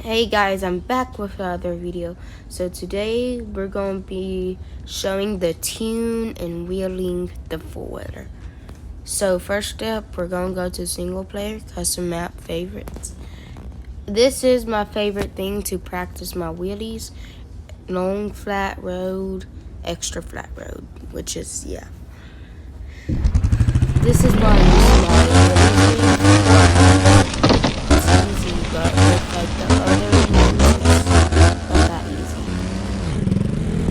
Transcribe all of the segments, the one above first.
Hey guys, I'm back with another video. So today we're going to be showing the tune and wheeling the four-wheeler. So first step, we're going to go to single player, custom map, favorites. This is my favorite thing to practice my wheelies. Long flat road, extra flat road, which is, yeah. This is why it's easy, but with like the other not that easy.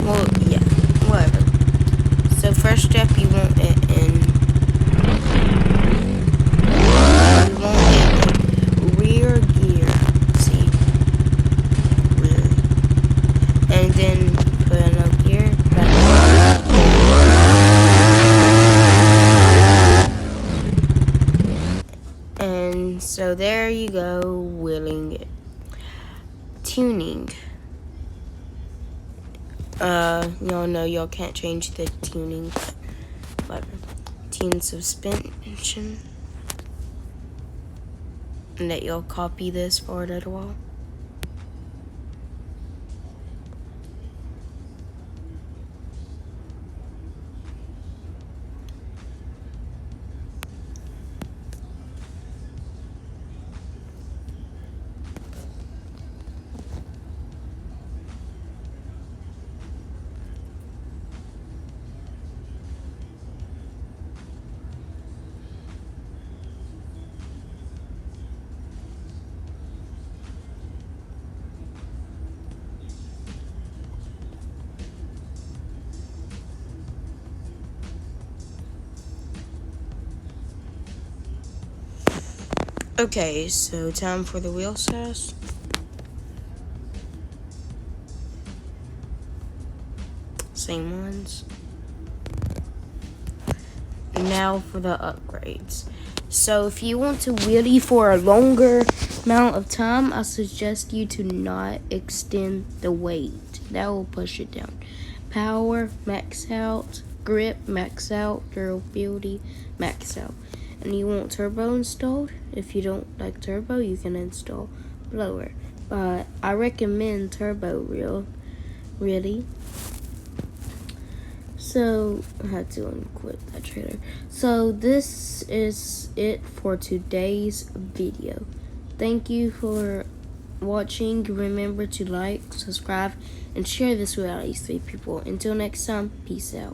Well, yeah, whatever. So first step, you want it in rear gear. See, rear, and then put another gear back. And so there you go, wheeling it. Tuning. Y'all know y'all can't change the tuning, but whatever. Tune suspension. And that you'll copy this for a little while. Okay, so time for the wheel test. Same ones. Now for the upgrades. So if you want to wheelie for a longer amount of time, I suggest you to not extend the weight. That will push it down. Power, max out. Grip, max out. Durability, max out. And you want turbo installed. If you don't like turbo, you can install blower. But I recommend turbo really. So I had to unquit that trailer. So this is it for today's video. Thank you for watching. Remember to like, subscribe, and share this with at least 3 people. Until next time, peace out.